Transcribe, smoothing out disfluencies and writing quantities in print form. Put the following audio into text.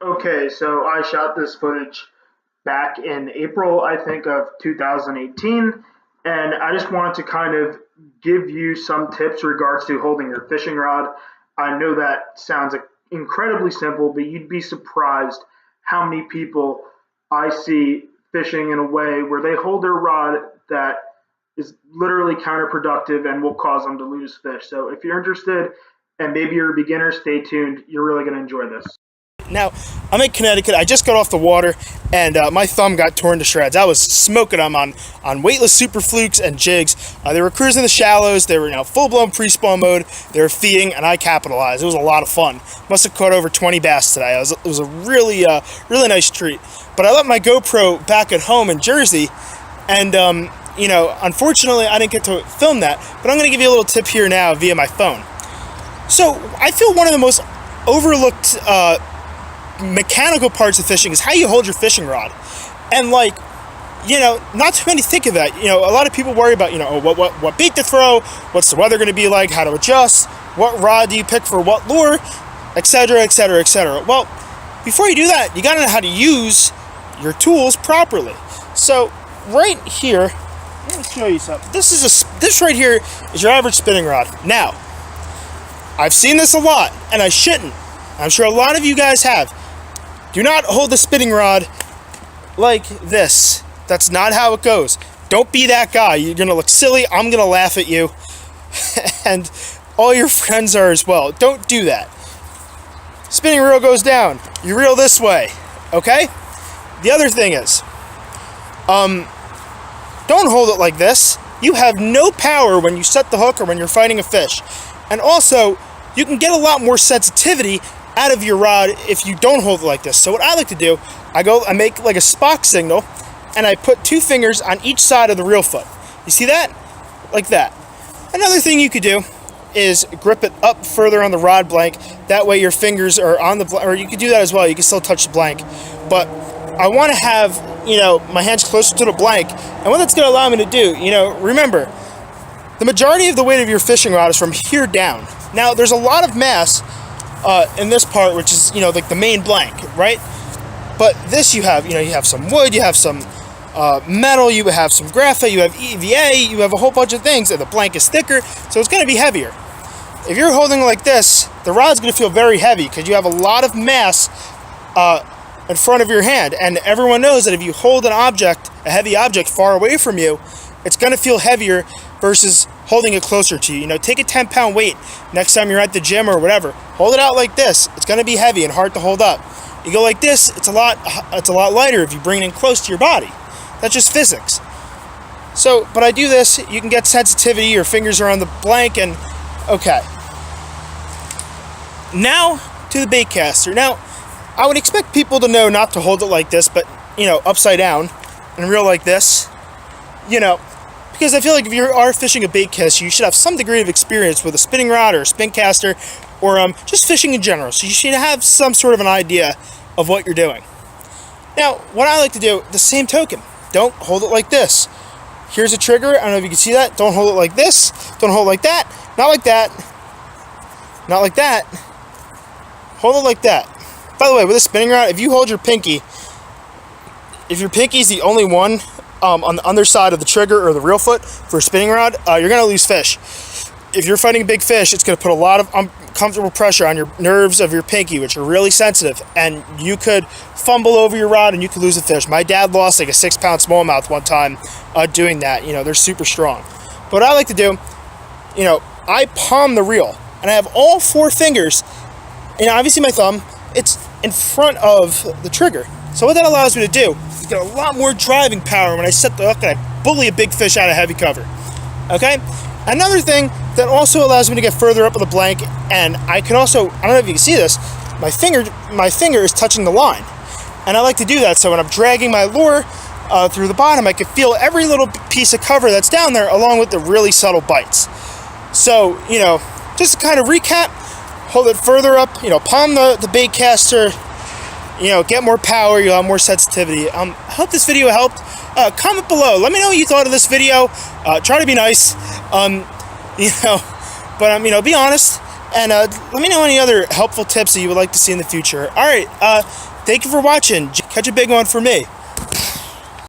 Okay, so I shot this footage back in April, I think, of 2018, and I just wanted to kind of give you some tips regards to holding your fishing rod. I know that sounds incredibly simple, but you'd be surprised how many people I see fishing in a way where they hold their rod that is literally counterproductive and will cause them to lose fish. So if you're interested and maybe you're a beginner, stay tuned. You're really going to enjoy this. Now, I'm in Connecticut. I just got off the water, and my thumb got torn to shreds. I was smoking them on weightless super flukes and jigs. They were cruising the shallows. They were full-blown pre-spawn mode. They were feeding, and I capitalized. It was a lot of fun. Must have caught over 20 bass today. It was a really nice treat. But I left my GoPro back at home in Jersey, and unfortunately, I didn't get to film that. But I'm going to give you a little tip here now via my phone. So I feel one of the most overlooked mechanical parts of fishing is how you hold your fishing rod. And not too many think of that. A lot of people worry about, what bait to throw, what's the weather going to be like, how to adjust, what rod do you pick for what lure, etc., etc., etc. Well, before you do that, you got to know how to use your tools properly. So right here, let me show you something. This right here is your average spinning rod. Now, I've seen this a lot, and I shouldn't. I'm sure a lot of you guys have. Do not hold the spinning rod like this. That's not how it goes. Don't be that guy. You're going to look silly. I'm going to laugh at you. And all your friends are as well. Don't do that. Spinning reel goes down. You reel this way. Okay? The other thing is, don't hold it like this. You have no power when you set the hook or when you're fighting a fish. And also, you can get a lot more sensitivity out of your rod if you don't hold it like this. So what I like to do, I make like a Spock signal, and I put 2 fingers on each side of the reel foot. You see that? Like that. Another thing you could do is grip it up further on the rod blank. That way your fingers are on the blank, or you could do that as well. You can still touch the blank. But I want to have, my hands closer to the blank. And what that's going to allow me to do, remember, the majority of the weight of your fishing rod is from here down. Now, there's a lot of mass in this part, which is, like the main blank, right? But this you have some wood, you have some metal, you have some graphite, you have EVA, you have a whole bunch of things, and the blank is thicker, so it's going to be heavier. If you're holding like this, the rod's going to feel very heavy because you have a lot of mass in front of your hand, and everyone knows that if you hold a heavy object far away from you, it's going to feel heavier versus holding it closer to you. Take a 10-pound weight next time you're at the gym or whatever. Hold it out like this. It's going to be heavy and hard to hold up. You go like this, it's a lot lighter if you bring it in close to your body. That's just physics. So, but I do this, you can get sensitivity, your fingers are on the blank, and okay. Now to the bait caster. Now, I would expect people to know not to hold it like this, but upside down and reel like this. Because I feel like if you are fishing a bait caster, you should have some degree of experience with a spinning rod or a spin caster, or just fishing in general. So you should have some sort of an idea of what you're doing. Now, what I like to do, the same token, don't hold it like this. Here's a trigger. I don't know if you can see that. Don't hold it like this. Don't hold it like that. Not like that. Not like that. Hold it like that. By the way, with a spinning rod, if you hold your pinky, if your pinky is the only one on the underside of the trigger or the reel foot for a spinning rod, you're going to lose fish. If you're fighting big fish, it's going to put a lot of uncomfortable pressure on your nerves of your pinky, which are really sensitive, and you could fumble over your rod and you could lose a fish. My dad lost like a 6-pound smallmouth one time doing that. They're super strong. But what I like to do, I palm the reel, and I have all 4 fingers, and obviously my thumb, it's in front of the trigger. So what that allows me to do is get a lot more driving power when I set the hook and I bully a big fish out of heavy cover. Okay? Another thing that also allows me to get further up with the blank, and I can also, I don't know if you can see this, my finger is touching the line. And I like to do that so when I'm dragging my lure through the bottom, I can feel every little piece of cover that's down there along with the really subtle bites. So, just to kind of recap, hold it further up, palm the bait caster, get more power, you'll have more sensitivity. I hope this video helped. Comment below. Let me know what you thought of this video. Try to be nice, but be honest. And let me know any other helpful tips that you would like to see in the future. All right, Thank you for watching. Catch a big one for me.